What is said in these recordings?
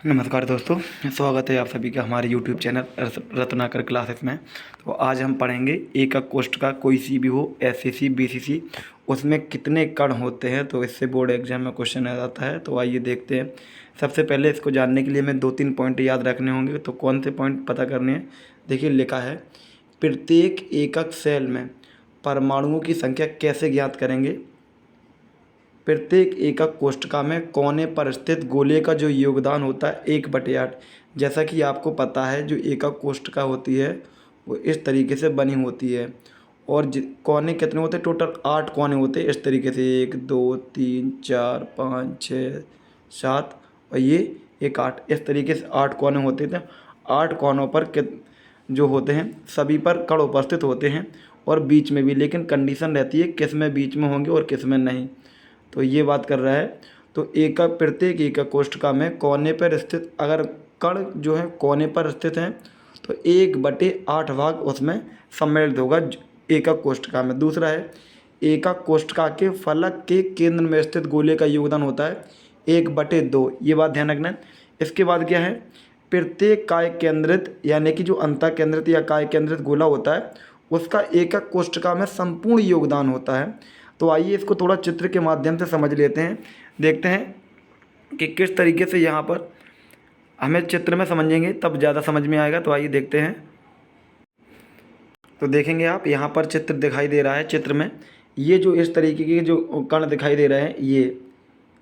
नमस्कार दोस्तों, स्वागत है आप सभी का हमारे YouTube चैनल रत्नाकर क्लासेस में। तो आज हम पढ़ेंगे एकक कोष्ठ का, कोई सी भी हो, एससीसी बीसीसी, उसमें कितने कण होते हैं। तो इससे बोर्ड एग्जाम में क्वेश्चन आ जाता है। तो आइए देखते हैं। सबसे पहले इसको जानने के लिए हमें 2-3 पॉइंट याद रखने होंगे। तो कौन से पॉइंट पता करने हैं? देखिए, लिखा है प्रत्येक एकक सेल में परमाणुओं की संख्या कैसे ज्ञात करेंगे। प्रत्येक एकक कोष्ठका में कोने पर स्थित गोले का जो योगदान होता है 1/8। जैसा कि आपको पता है, जो एकक कोष्ठका होती है वो इस तरीके से बनी होती है। और कोने कितने होते हैं? टोटल 8 कोने होते हैं इस तरीके से, 1 2 3 4 5 6 7 और ये 1 8। इस तरीके से 8 कोने होते थे। 8 कोनों पर जो होते हैं सभी पर कण उपस्थित होते हैं और बीच में भी, लेकिन कंडीशन रहती है किस में बीच में होंगे और किस में नहीं। तो ये बात कर रहा है। तो प्रत्येक एकक कोष्ठका में कोने पर स्थित अगर कण जो है कोने पर स्थित हैं तो 1/8 भाग उसमें सम्मिलित होगा एकक कोष्ठका में। दूसरा है, एकक कोष्ठका के फलक के केंद्र में स्थित गोले का योगदान होता है 1/2। ये बात ध्यान रखना है। इसके बाद क्या है, प्रत्येक काय केंद्रित यानी कि जो अंतः केंद्रित या काय केंद्रित गोला होता है उसका एकक कोष्ठका में संपूर्ण योगदान होता है। तो आइए इसको थोड़ा चित्र के माध्यम से समझ लेते हैं। देखते हैं कि किस तरीके से यहाँ पर हमें चित्र में समझेंगे तब ज़्यादा समझ में आएगा। तो आइए देखते हैं। तो देखेंगे आप, यहाँ पर चित्र दिखाई दे रहा है। चित्र में ये जो इस तरीके के जो कण दिखाई दे रहे हैं,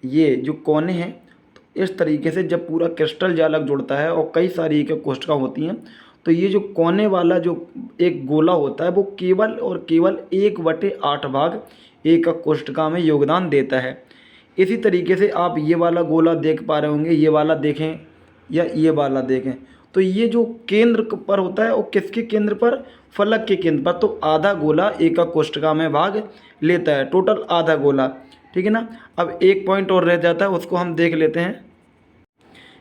ये जो कोने हैं, तो इस तरीके से जब पूरा क्रिस्टल जालक जुड़ता है और कई सारी एकक कोष्ठका होती हैं तो ये जो कोने वाला जो एक गोला होता है वो केवल और केवल 1/8 भाग एकक कोष्ठका में योगदान देता है। इसी तरीके से आप ये वाला गोला देख पा रहे होंगे, ये वाला देखें या ये वाला देखें, तो ये जो केंद्र पर होता है वो किसके केंद्र पर? फलक के केंद्र पर। तो आधा गोला एकक कोष्ठका में भाग लेता है, टोटल आधा गोला। ठीक है ना। अब एक पॉइंट और रह जाता है, उसको हम देख लेते हैं,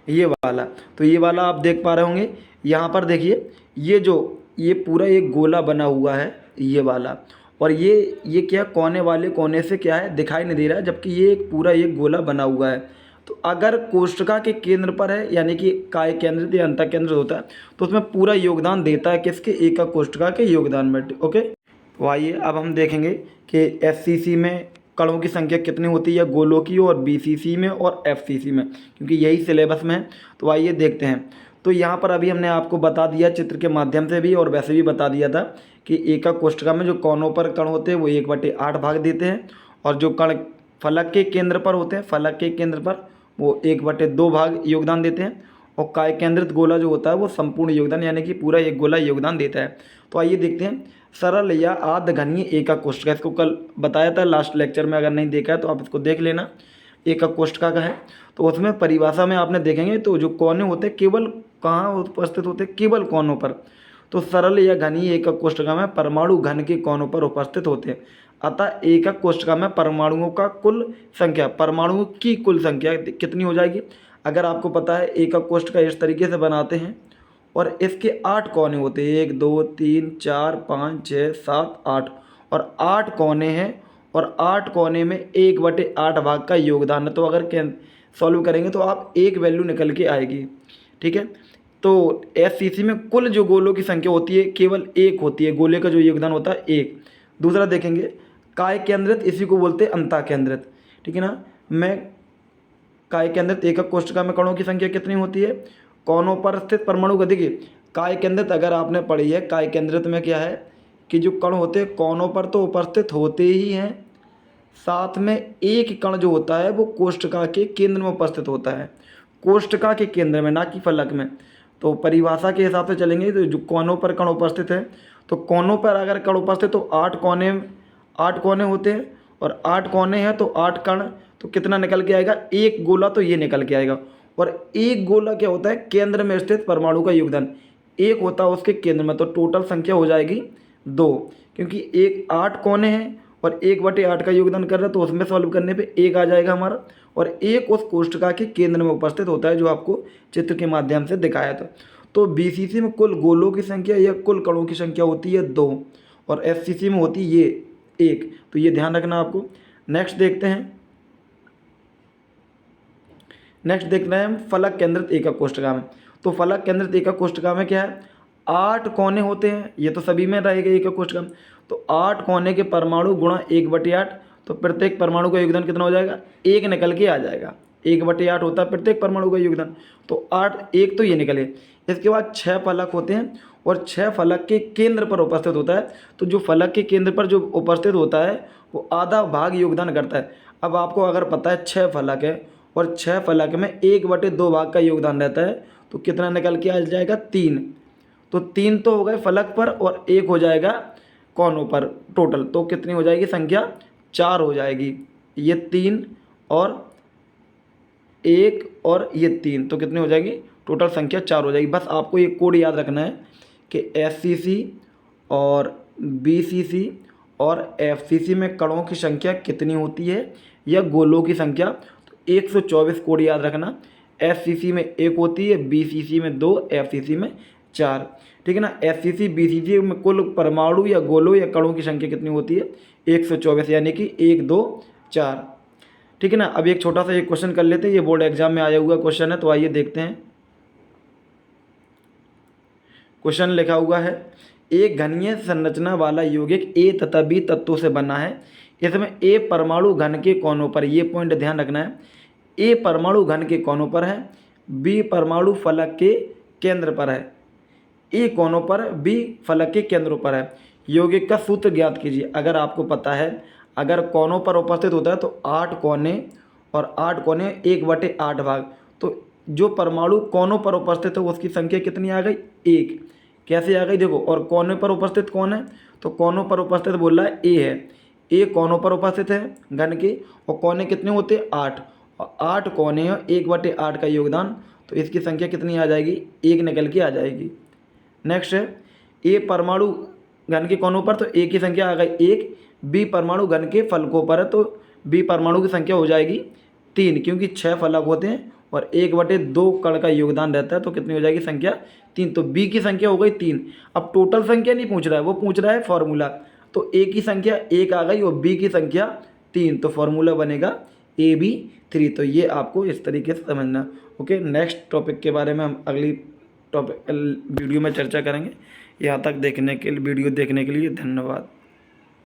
ये वाला। तो ये वाला आप देख पा रहे होंगे। यहाँ पर देखिए, ये पूरा एक गोला बना हुआ है, ये वाला। और ये क्या, कोने वाले कोने से क्या है दिखाई नहीं दे रहा है, जबकि ये पूरा एक गोला बना हुआ है। तो अगर कोष्ठका के केंद्र पर है यानी कि काय केंद्रित या अंतः केंद्रित होता है तो उसमें पूरा योगदान देता है किसके? एकक कोष्ठका के योगदान में। ओके। तो आइए अब हम देखेंगे कि एससीसी में कणों की संख्या कितनी होती है, गोलों की, और बीसीसी में और एफसीसी में, क्योंकि यही सिलेबस में है। तो आइए देखते हैं। तो यहाँ पर अभी हमने आपको बता दिया चित्र के माध्यम से भी और वैसे भी बता दिया था कि एकक कोष्ठका में जो कोनों पर कण होते हैं वो 1/8 भाग देते हैं, और जो कण फलक के केंद्र पर होते हैं, फलक के केंद्र पर, वो 1/2 भाग योगदान देते हैं। और काय केंद्रित गोला जो होता है वो संपूर्ण योगदान यानी कि पूरा एक गोला योगदान देता है। तो आइए देखते हैं। सरल या आधघनीय एकक कोष्ठका, इसको कल बताया था लास्ट लेक्चर में, अगर नहीं देखा है तो आप इसको देख लेना। एकक कोष्ठका का है तो उसमें परिभाषा में आपने देखेंगे तो जो कोने होते हैं केवल कहाँ उपस्थित होते हैं? केवल कोनों पर। तो सरल या घनीय एकक कोष्ठका में परमाणु घन के कोनों पर उपस्थित होते हैं। अतः एकक कोष्ठका में परमाणुओं का कुल संख्या, परमाणुओं की कुल संख्या कितनी हो जाएगी? अगर आपको पता है एकक कोष्ठका इस तरीके से बनाते हैं और इसके 8 कोने होते हैं, 1 2 3 4 5 6 7 8, और 8 कोने हैं और 8 कोने में 1/8 भाग का योगदान है। तो अगर सॉल्व करेंगे तो आप एक वैल्यू निकल के आएगी। ठीक है। तो एससीसी में कुल जो गोलों की संख्या होती है केवल 1 होती है, गोले का जो योगदान होता है 1। दूसरा देखेंगे, काय केंद्रित, इसी को बोलते हैं अंतः केंद्रित। ठीक है ना। मैं काय केंद्रित एकक कोष्ठका में कणों की संख्या कितनी होती है? कोनों पर स्थित परमाणु का, देखिए काय केंद्रित अगर आपने पढ़ी है, काय केंद्रित में क्या है कि जो कण होते हैं कोनों पर तो उपस्थित होते ही हैं, साथ में एक कण जो होता है वो कोष्ठका के केंद्र में उपस्थित होता है, कोष्ठका के केंद्र में, ना कि फलक में। तो परिभाषा के हिसाब से चलेंगे तो जो कोनों पर कण उपस्थित है, तो कोनों पर अगर कण उपस्थित तो 8 कोने होते हैं, और 8 कोने हैं तो 8 कण, तो कितना निकल के आएगा? एक गोला, तो ये निकल के आएगा। और एक गोला क्या होता है? केंद्र में स्थित परमाणु का योगदान एक होता है उसके केंद्र में। तो टोटल संख्या हो जाएगी 2, क्योंकि 8 कोने हैं और 1/8 का योगदान कर रहे हैं, तो उसमें सॉल्व करने पे 1 आ जाएगा हमारा, और 1 उस कोष्ठका के केंद्र में उपस्थित होता है जो आपको चित्र के माध्यम से दिखाया था। तो बीसीसी में कुल गोलों की संख्या या कुल कणों की संख्या होती है 2, और एफसीसी में होती है ये 1। तो ये ध्यान रखना आपको। नेक्स्ट देखते हैं। नेक्स्ट देख रहे हैं हम फलक केंद्रित एकक कोष्ठका में। तो फलक केंद्रित एकक कोष्ठका में क्या है, 8 कोने होते हैं, ये तो सभी में रहेगा एकक कोष्ठका में। तो 8 कोने के परमाणु गुणा 1/8, तो प्रत्येक परमाणु का योगदान कितना हो जाएगा, 1 निकल के आ जाएगा। 1/8 होता है प्रत्येक परमाणु का योगदान, तो 8 1 तो ये निकले। इसके बाद 6 फलक होते हैं और 6 फलक के केंद्र पर उपस्थित होता है। तो जो फलक के केंद्र पर जो उपस्थित होता है वो आधा भाग योगदान करता है। अब आपको अगर पता है 6 फलक है और 6 फलक में 1/2 भाग का योगदान रहता है, तो कितना निकल के आ जाएगा, 3। तो 3 तो हो गए फलक पर और 1 हो जाएगा कोनों पर टोटल। तो कितनी हो जाएगी संख्या, 4 हो जाएगी। ये 3 और 1 और ये 3, तो कितनी हो जाएगी, टोटल संख्या 4 हो जाएगी। बस आपको ये कोड याद रखना है कि SCC और BCC और FCC में कणों की संख्या कितनी होती है या गोलों की संख्या। तो 124 कोड याद रखना। SCC में 1 होती है, BCC में 2, FCC में 4। ठीक है ना। SCC BCC में कुल परमाणु या गोलों या कणों की संख्या कितनी होती है, 124, यानी कि 1 2 4। ठीक है ना। अब एक छोटा सा एक क्वेश्चन कर लेते हैं, ये बोर्ड एग्जाम में आया हुआ क्वेश्चन है, तो आइए देखते हैं। क्वेश्चन लिखा हुआ है, एक घनीय संरचना वाला यौगिक A तथा B तत्वों से बना है। इसमें A परमाणु घन के कोनों पर, ये पॉइंट ध्यान रखना है, A परमाणु घन के कोनों पर है, B परमाणु फलक के केंद्र पर है। A कोनों पर, B फलक के केंद्रों पर है। यौगिक का सूत्र ज्ञात कीजिए। अगर आपको पता है, अगर कोनों पर उपस्थित होता है तो 8 कोने और 8 कोने 1/8 भाग, तो जो परमाणु कोनों पर उपस्थित है उसकी संख्या कितनी आ गई, 1। कैसे आ गई देखो। और कोने पर उपस्थित कौन है, तो कोनों पर उपस्थित बोल रहा है A है। A कोनों पर उपस्थित है घन के, और कोने कितने होते हैं, 8, और 8 कोने हैं, 1/8 का योगदान, तो इसकी संख्या कितनी आ जाएगी, 1 निकल के आ जाएगी। नेक्स्ट है A परमाणु घन के कोनों पर, तो A की संख्या आ गई 1। B परमाणु घन के फलकों पर है, तो B परमाणु की संख्या हो जाएगी 3, क्योंकि 6 फलक होते हैं और 1/2 कण का योगदान रहता है, तो कितनी हो जाएगी संख्या, 3। तो B की संख्या हो गई 3। अब टोटल संख्या नहीं पूछ रहा है, वो पूछ रहा है फॉर्मूला। तो A की संख्या 1 आ गई और B की संख्या 3, तो फॉर्मूला बनेगा AB3। तो ये आपको इस तरीके से समझना। ओके, नेक्स्ट टॉपिक के बारे में हम अगली टॉपिक वीडियो में चर्चा करेंगे। यहाँ तक वीडियो देखने के लिए धन्यवाद।